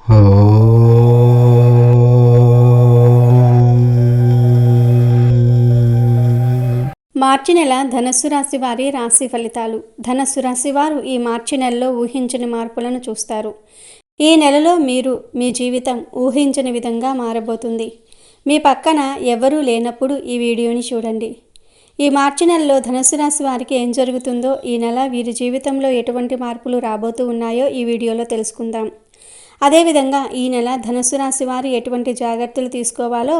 మార్చి నెల ధనస్సు రాశి వారి రాశి ఫలితాలు. ధనస్సు రాశి వారు ఈ మార్చి నెలలో ఊహించని మార్పులను చూస్తారు. ఈ నెలలో మీరు మీ జీవితం ఊహించని విధంగా మారబోతుంది. మీ పక్కన ఎవరూ లేనప్పుడు ఈ వీడియోని చూడండి. ఈ మార్చి నెలలో ధనస్సు రాశి వారికి ఏం జరుగుతుందో, ఈ నెల వీరి జీవితంలో ఎటువంటి మార్పులు రాబోతూ ఉన్నాయో ఈ వీడియోలో తెలుసుకుందాం. అదేవిధంగా ఈ నెల ధనుసు రాశి వారు ఎటువంటి జాగ్రత్తలు తీసుకోవాలో,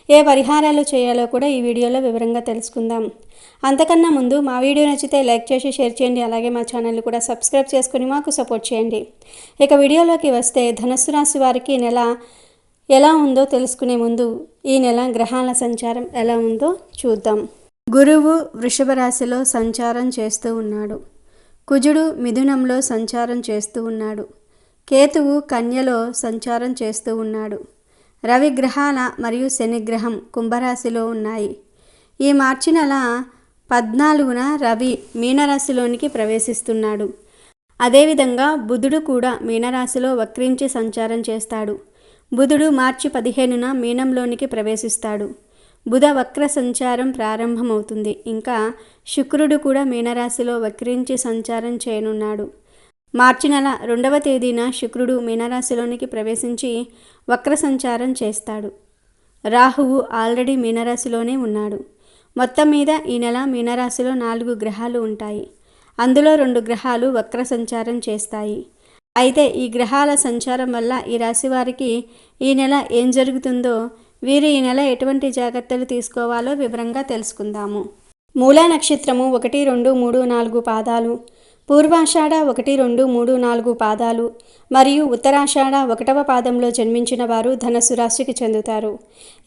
ఏ పరిహారాలు చేయాలో కూడా ఈ వీడియోలో వివరంగా తెలుసుకుందాం. అంతకన్నా ముందు మా వీడియో నచ్చితే లైక్ చేసి షేర్ చేయండి. అలాగే మా ఛానల్ని కూడా సబ్స్క్రైబ్ చేసుకుని మాకు సపోర్ట్ చేయండి. ఇక వీడియోలోకి వస్తే ధనుసు రాశి వారికి నెల ఎలా ఉందో తెలుసుకునే ముందు ఈ నెల గ్రహాల సంచారం ఎలా ఉందో చూద్దాం. గురువు వృషభ రాశిలో సంచారం చేస్తూ ఉన్నాడు. కుజుడు మిథునంలో సంచారం చేస్తూ ఉన్నాడు. కేతువు కన్యలో సంచారం చేస్తూ ఉన్నాడు. రవి గ్రహాల మరియు శనిగ్రహం కుంభరాశిలో ఉన్నాయి. ఈ మార్చి నెల 14న రవి మీనరాశిలోనికి ప్రవేశిస్తున్నాడు. అదేవిధంగా బుధుడు కూడా మీనరాశిలో వక్రించి సంచారం చేస్తాడు. బుధుడు మార్చి 15న మీనంలోనికి ప్రవేశిస్తాడు. బుధ వక్ర సంచారం ప్రారంభమవుతుంది. ఇంకా శుక్రుడు కూడా మీనరాశిలో వక్రించి సంచారం చేయనున్నాడు. మార్చి నెల 2వ తేదీన శుక్రుడు మీనరాశిలోనికి ప్రవేశించి వక్ర సంచారం చేస్తాడు. రాహువు ఆల్రెడీ మీనరాశిలోనే ఉన్నాడు. మొత్తం మీద ఈ నెల మీనరాశిలో 4 గ్రహాలు ఉంటాయి. అందులో 2 గ్రహాలు వక్ర సంచారం చేస్తాయి. అయితే ఈ గ్రహాల సంచారం వల్ల ఈ రాశి వారికి ఈ నెల ఏం జరుగుతుందో, వీరు ఈ నెల ఎటువంటి జాగ్రత్తలు తీసుకోవాలో వివరంగా తెలుసుకుందాము. మూలా నక్షత్రము 1, 2, 3, 4 పాదాలు, పూర్వాషాఢ 1, 2, 3, 4 పాదాలు మరియు ఉత్తరాషాఢ 1వ పాదంలో జన్మించిన వారు ధనస్సు రాశికి చెందుతారు.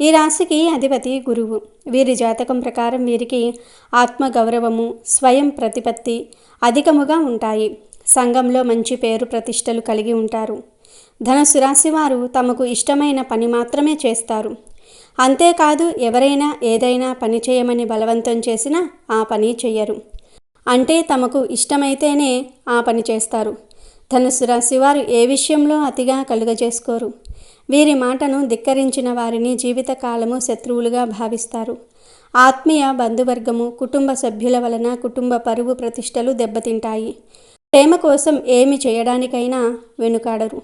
ఈ రాశికి అధిపతి గురువు. వీరి జాతకం ప్రకారం వీరికి ఆత్మగౌరవము, స్వయం ప్రతిపత్తి అధికముగా ఉంటాయి. సంఘంలో మంచి పేరు ప్రతిష్టలు కలిగి ఉంటారు. ధనస్సు రాశి వారు తమకు ఇష్టమైన పని మాత్రమే చేస్తారు. అంతేకాదు ఎవరైనా ఏదైనా పని చేయమని బలవంతం చేసినా ఆ పని చెయ్యరు. అంటే తమకు ఇష్టమైతేనే ఆ పని చేస్తారు. ధనుస్సు రాశి వారు ఏ విషయంలో అతిగా కలుగజేసుకోరు. వీరి మాటను ధిక్కరించిన వారిని జీవితకాలము శత్రువులుగా భావిస్తారు. ఆత్మీయ బంధువర్గము, కుటుంబ సభ్యుల వలన కుటుంబ పరువు ప్రతిష్టలు దెబ్బతింటాయి. ప్రేమ కోసం ఏమి చేయడానికైనా వెనుకాడరు.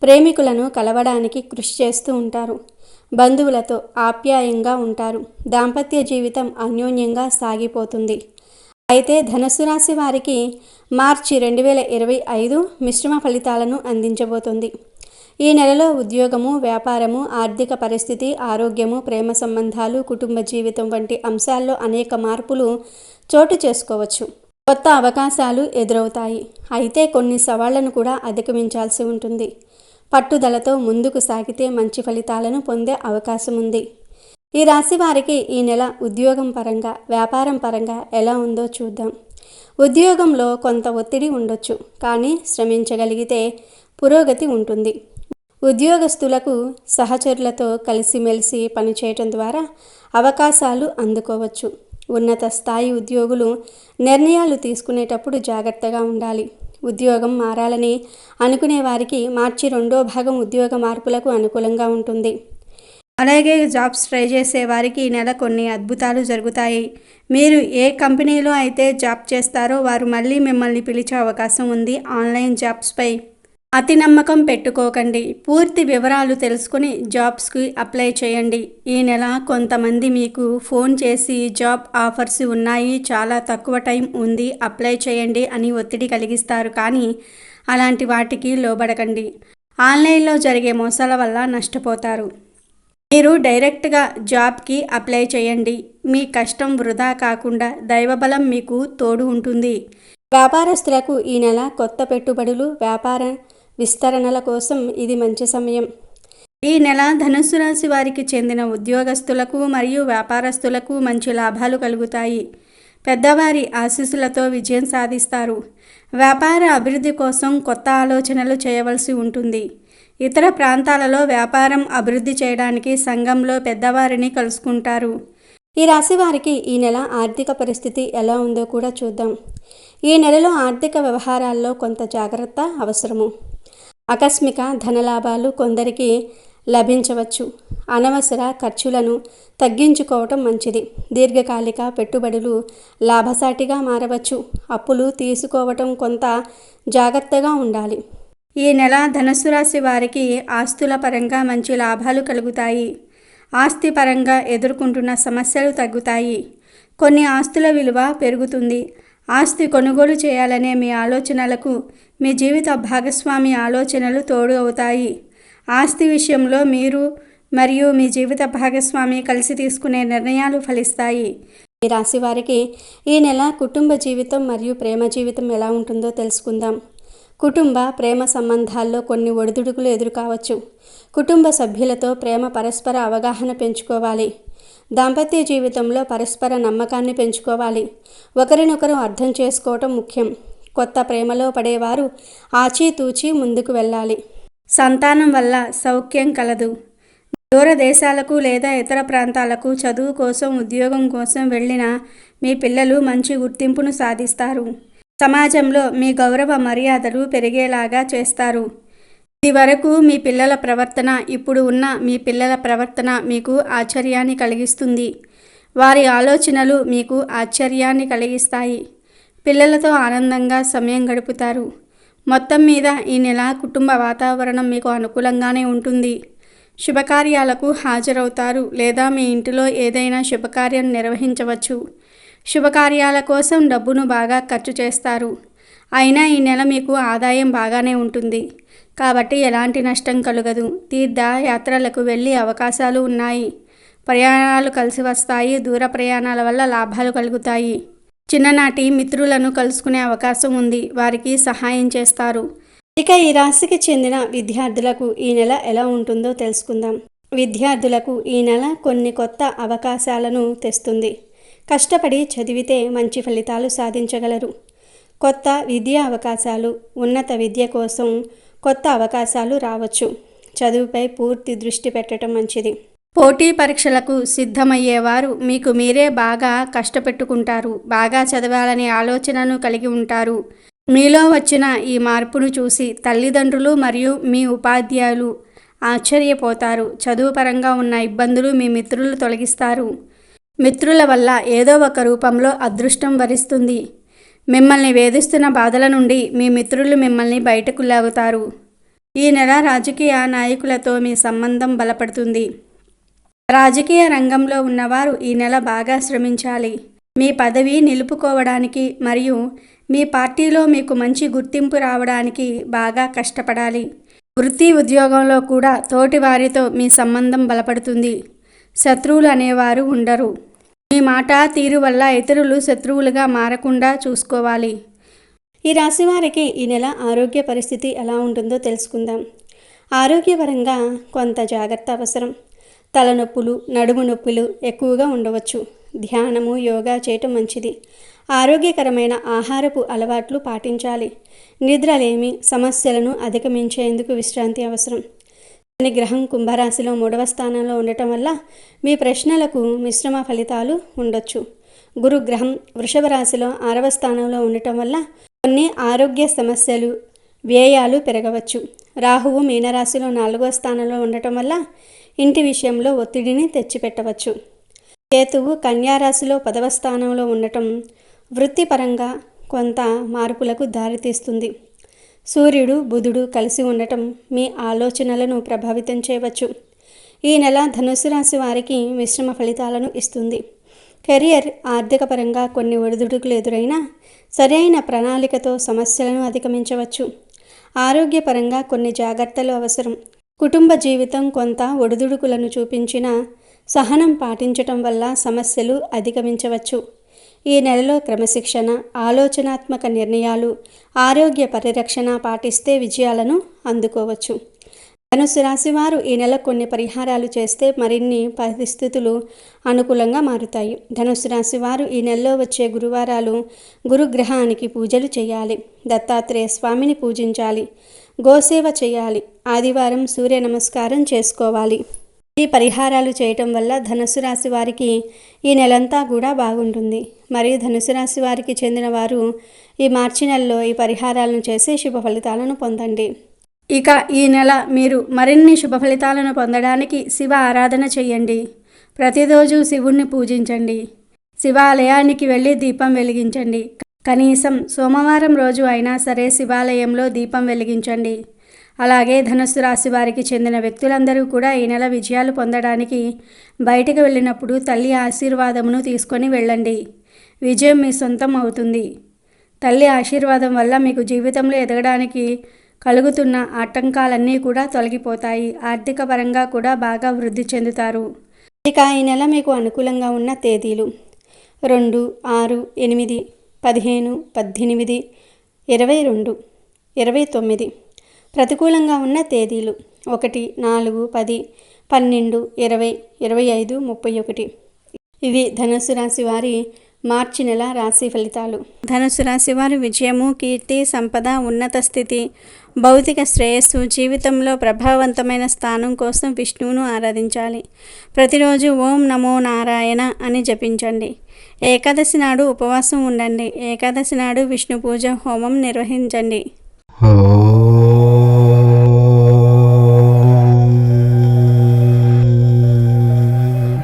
ప్రేమికులను కలవడానికి కృషి చేస్తూ ఉంటారు. బంధువులతో ఆప్యాయంగా ఉంటారు. దాంపత్య జీవితం అన్యోన్యంగా సాగిపోతుంది. అయితే ధనుస్సు రాశి వారికి మార్చి 2025 మిశ్రమ ఫలితాలను అందించబోతోంది. ఈ నెలలో ఉద్యోగము, వ్యాపారము, ఆర్థిక పరిస్థితి, ఆరోగ్యము, ప్రేమ సంబంధాలు, కుటుంబ జీవితం వంటి అంశాల్లో అనేక మార్పులు చోటు చేసుకోవచ్చు. కొత్త అవకాశాలు ఎదురవుతాయి. అయితే కొన్ని సవాళ్లను కూడా అధిగమించాల్సి ఉంటుంది. పట్టుదలతో ముందుకు సాగితే మంచి ఫలితాలను పొందే అవకాశం ఉంది. ఈ రాశి వారికి ఈ నెల ఉద్యోగం పరంగా, వ్యాపారం పరంగా ఎలా ఉందో చూద్దాం. ఉద్యోగంలో కొంత ఒత్తిడి ఉండొచ్చు, కానీ శ్రమించగలిగితే పురోగతి ఉంటుంది. ఉద్యోగస్తులకు సహచరులతో కలిసిమెలిసి పనిచేయటం ద్వారా అవకాశాలు అందుకోవచ్చు. ఉన్నత స్థాయి ఉద్యోగులు నిర్ణయాలు తీసుకునేటప్పుడు జాగ్రత్తగా ఉండాలి. ఉద్యోగం మారాలని అనుకునే వారికి మార్చి 2వ భాగం ఉద్యోగ మార్పులకు అనుకూలంగా ఉంటుంది. అలాగే జాబ్స్ ట్రై చేసే వారికి ఈ నెల కొన్ని అద్భుతాలు జరుగుతాయి. మీరు ఏ కంపెనీలో అయితే జాబ్ చేస్తారో వారు మళ్ళీ మిమ్మల్ని పిలిచే అవకాశం ఉంది. ఆన్లైన్ జాబ్స్పై అతి నమ్మకం పెట్టుకోకండి. పూర్తి వివరాలు తెలుసుకుని జాబ్స్కి అప్లై చేయండి. ఈ నెల కొంతమంది మీకు ఫోన్ చేసి జాబ్ ఆఫర్స్ ఉన్నాయి, చాలా తక్కువ టైం ఉంది, అప్లై చేయండి అని ఒత్తిడి కలిగిస్తారు. కానీ అలాంటి వాటికి లోబడకండి. ఆన్లైన్లో జరిగే మోసాల వల్ల నష్టపోతారు. మీరు డైరెక్ట్గా జాబ్కి అప్లై చేయండి. మీ కష్టం వృధా కాకుండా దైవబలం మీకు తోడు ఉంటుంది. వ్యాపారస్తులకు ఈ నెల కొత్త పెట్టుబడులు, వ్యాపార విస్తరణల కోసం ఇది మంచి సమయం. ఈ నెల ధనుస్సు రాశి వారికి చెందిన ఉద్యోగస్తులకు మరియు వ్యాపారస్తులకు మంచి లాభాలు కలుగుతాయి. పెద్దవారి ఆశీస్సులతో విజయం సాధిస్తారు. వ్యాపార అభివృద్ధి కోసం కొత్త ఆలోచనలు చేయవలసి ఉంటుంది. ఇతర ప్రాంతాలలో వ్యాపారం అభివృద్ధి చేయడానికి సంఘంలో పెద్దవారిని కలుసుకుంటారు. ఈ రాశి వారికి ఈ నెల ఆర్థిక పరిస్థితి ఎలా ఉందో కూడా చూద్దాం. ఈ నెలలో ఆర్థిక వ్యవహారాల్లో కొంత జాగ్రత్త అవసరము. ఆకస్మిక ధనలాభాలు కొందరికి లభించవచ్చు. అనవసర ఖర్చులను తగ్గించుకోవటం మంచిది. దీర్ఘకాలిక పెట్టుబడులు లాభసాటిగా మారవచ్చు. అప్పులు తీసుకోవటం కొంత జాగ్రత్తగా ఉండాలి. ఈ నెల ధనుస్సు రాశి వారికి ఆస్తుల పరంగా మంచి లాభాలు కలుగుతాయి. ఆస్తి పరంగా ఎదుర్కొంటున్న సమస్యలు తగ్గుతాయి. కొన్ని ఆస్తుల విలువ పెరుగుతుంది. ఆస్తి కొనుగోలు చేయాలనే మీ ఆలోచనలకు మీ జీవిత భాగస్వామి ఆలోచనలు తోడు అవుతాయి. ఆస్తి విషయంలో మీరు మరియు మీ జీవిత భాగస్వామి కలిసి తీసుకునే నిర్ణయాలు ఫలిస్తాయి. ఈ రాశి వారికి ఈ నెల కుటుంబ జీవితం మరియు ప్రేమ జీవితం ఎలా ఉంటుందో తెలుసుకుందాం. కుటుంబ ప్రేమ సంబంధాల్లో కొన్ని ఒడిదుడుకులు ఎదురుకావచ్చు. కుటుంబ సభ్యులతో ప్రేమ పరస్పర అవగాహన పెంచుకోవాలి. దాంపత్య జీవితంలో పరస్పర నమ్మకాన్ని పెంచుకోవాలి. ఒకరినొకరు అర్థం చేసుకోవటం ముఖ్యం. కొత్త ప్రేమలో పడేవారు ఆచితూచి ముందుకు వెళ్ళాలి. సంతానం వల్ల సౌఖ్యం కలదు. దూర దేశాలకు లేదా ఇతర ప్రాంతాలకు చదువు కోసం, ఉద్యోగం కోసం వెళ్ళిన మీ పిల్లలు మంచి గుర్తింపును సాధిస్తారు. సమాజంలో మీ గౌరవ మర్యాదలు పెరిగేలాగా చేస్తారు. ఇది వరకు మీ పిల్లల ప్రవర్తన, ఇప్పుడు ఉన్న మీ పిల్లల ప్రవర్తన మీకు ఆశ్చర్యాన్ని కలిగిస్తుంది. వారి ఆలోచనలు మీకు ఆశ్చర్యాన్ని కలిగిస్తాయి. పిల్లలతో ఆనందంగా సమయం గడుపుతారు. మొత్తం మీద ఈ నెల కుటుంబ వాతావరణం మీకు అనుకూలంగానే ఉంటుంది. శుభకార్యాలకు హాజరవుతారు లేదా మీ ఇంటిలో ఏదైనా శుభకార్యం నిర్వహించవచ్చు. శుభకార్యాల కోసం డబ్బును బాగా ఖర్చు చేస్తారు. అయినా ఈ నెల మీకు ఆదాయం బాగానే ఉంటుంది కాబట్టి ఎలాంటి నష్టం కలుగదు. తీర్థ యాత్రలకు వెళ్ళే అవకాశాలు ఉన్నాయి. ప్రయాణాలు కలిసి వస్తాయి. దూర ప్రయాణాల వల్ల లాభాలు కలుగుతాయి. చిన్ననాటి మిత్రులను కలుసుకునే అవకాశం ఉంది. వారికి సహాయం చేస్తారు. ఇక ఈ రాశికి చెందిన విద్యార్థులకు ఈ నెల ఎలా ఉంటుందో తెలుసుకుందాం. విద్యార్థులకు ఈ నెల కొన్ని కొత్త అవకాశాలను తెస్తుంది. కష్టపడి చదివితే మంచి ఫలితాలు సాధించగలరు. కొత్త విద్యా అవకాశాలు, ఉన్నత విద్య కోసం కొత్త అవకాశాలు రావచ్చు. చదువుపై పూర్తి దృష్టి పెట్టడం మంచిది. పోటీ పరీక్షలకు సిద్ధమయ్యేవారు మీకు మీరే బాగా కష్టపెట్టుకుంటారు. బాగా చదవాలనే ఆలోచనను కలిగి ఉంటారు. మీలో వచ్చిన ఈ మార్పును చూసి తల్లిదండ్రులు మరియు మీ ఉపాధ్యాయులు ఆశ్చర్యపోతారు. చదువు పరంగా ఉన్న ఇబ్బందులు మీ మిత్రులు తొలగిస్తారు. మిత్రుల వల్ల ఏదో ఒక రూపంలో అదృష్టం వరిస్తుంది. మిమ్మల్ని వేధిస్తున్న బాధల నుండి మీ మిత్రులు మిమ్మల్ని బయటకు లాగుతారు. ఈ నెల రాజకీయ నాయకులతో మీ సంబంధం బలపడుతుంది. రాజకీయ రంగంలో ఉన్నవారు ఈ నెల బాగా శ్రమించాలి. మీ పదవి నిలుపుకోవడానికి మరియు మీ పార్టీలో మీకు మంచి గుర్తింపు రావడానికి బాగా కష్టపడాలి. వృత్తి ఉద్యోగంలో కూడా తోటి వారితో మీ సంబంధం బలపడుతుంది. శత్రువులు అనేవారు ఉండరు. మీ మాట తీరు వల్ల ఇతరులు శత్రువులుగా మారకుండా చూసుకోవాలి. ఈ రాశి వారికి ఈ నెల ఆరోగ్య పరిస్థితి ఎలా ఉంటుందో తెలుసుకుందాం. ఆరోగ్యపరంగా కొంత జాగ్రత్త అవసరం. తలనొప్పులు, నడుము నొప్పులు ఎక్కువగా ఉండవచ్చు. ధ్యానము, యోగా చేయటం మంచిది. ఆరోగ్యకరమైన ఆహారపు అలవాట్లు పాటించాలి. నిద్రలేమి సమస్యలను అధిగమించేందుకు విశ్రాంతి అవసరం. శని గ్రహం కుంభరాశిలో 3వ స్థానంలో ఉండటం వల్ల మీ ప్రశ్నలకు మిశ్రమ ఫలితాలు ఉండొచ్చు. గురుగ్రహం వృషభ రాశిలో 6వ స్థానంలో ఉండటం వల్ల కొన్ని ఆరోగ్య సమస్యలు, వ్యయాలు పెరగవచ్చు. రాహువు మీనరాశిలో 4వ స్థానంలో ఉండటం వల్ల ఇంటి విషయంలో ఒత్తిడిని తెచ్చిపెట్టవచ్చు. కేతువు కన్యారాశిలో 10వ స్థానంలో ఉండటం వృత్తిపరంగా కొంత మార్పులకు దారితీస్తుంది. సూర్యుడు, బుధుడు కలిసి ఉండటం మీ ఆలోచనలను ప్రభావితం చేయవచ్చు. ఈ నెల ధనుస్సు రాశి వారికి మిశ్రమ ఫలితాలను ఇస్తుంది. కెరియర్, ఆర్థిక పరంగా కొన్ని ఒడిదుడుకులు ఎదురైనా సరైన ప్రణాళికతో సమస్యలను అధిగమించవచ్చు. ఆరోగ్యపరంగా కొన్ని జాగ్రత్తలు అవసరం. కుటుంబ జీవితం కొంత ఒడిదుడుకులను చూపించినా సహనం పాటించటం వల్ల సమస్యలు అధిగమించవచ్చు. ఈ నెలలో క్రమశిక్షణ, ఆలోచనాత్మక నిర్ణయాలు, ఆరోగ్య పరిరక్షణ పాటిస్తే విజయాలను అందుకోవచ్చు. ధనుస్సు రాశి వారు ఈ నెల కొన్ని పరిహారాలు చేస్తే మరిన్ని పరిస్థితులు అనుకూలంగా మారుతాయి. ధనుస్సు రాశి వారు ఈ నెలలో వచ్చే గురువారాలు గురుగ్రహానికి పూజలు చేయాలి. దత్తాత్రేయ స్వామిని పూజించాలి. గోసేవ చేయాలి. ఆదివారం సూర్య నమస్కారం చేసుకోవాలి. ఈ పరిహారాలు చేయటం వల్ల ధనుస్సు రాశి వారికి ఈ నెలంతా కూడా బాగుంటుంది. మరియు ధనుస్సు రాశి వారికి చెందిన వారు ఈ మార్చి నెలలో ఈ పరిహారాలను చేసి శుభ ఫలితాలను పొందండి. ఇక ఈ నెల మీరు మరిన్ని శుభ ఫలితాలను పొందడానికి శివ ఆరాధన చేయండి. ప్రతిరోజు శివుణ్ణి పూజించండి. శివాలయానికి వెళ్ళి దీపం వెలిగించండి. కనీసం సోమవారం రోజు అయినా సరే శివాలయంలో దీపం వెలిగించండి. అలాగే ధనుస్సు రాశి వారికి చెందిన వ్యక్తులందరూ కూడా ఈ నెల విజయాలు పొందడానికి బయటకు వెళ్ళినప్పుడు తల్లి ఆశీర్వాదమును తీసుకొని వెళ్ళండి. విజయం మీ సొంతం అవుతుంది. తల్లి ఆశీర్వాదం వల్ల మీకు జీవితంలో ఎదగడానికి కలుగుతున్న ఆటంకాలన్నీ కూడా తొలగిపోతాయి. ఆర్థిక పరంగా కూడా బాగా వృద్ధి చెందుతారు. ఇక ఈ నెల మీకు అనుకూలంగా ఉన్న తేదీలు 2, 6, 8, 15, 18, 22, 29. ప్రతికూలంగా ఉన్న తేదీలు 1, 4, 10, 12, 20, 25, 31. ఇవి ధనుస్సు రాశి వారి మార్చి నెల రాశి ఫలితాలు. ధనుస్సు రాశి వారి విజయము, కీర్తి, సంపద, ఉన్నత స్థితి, భౌతిక శ్రేయస్సు, జీవితంలో ప్రభావవంతమైన స్థానం కోసం విష్ణువును ఆరాధించాలి. ప్రతిరోజు ఓం నమో నారాయణ అని జపించండి. ఏకాదశి నాడు ఉపవాసం ఉండండి. ఏకాదశి నాడు విష్ణు పూజ హోమం నిర్వహించండి.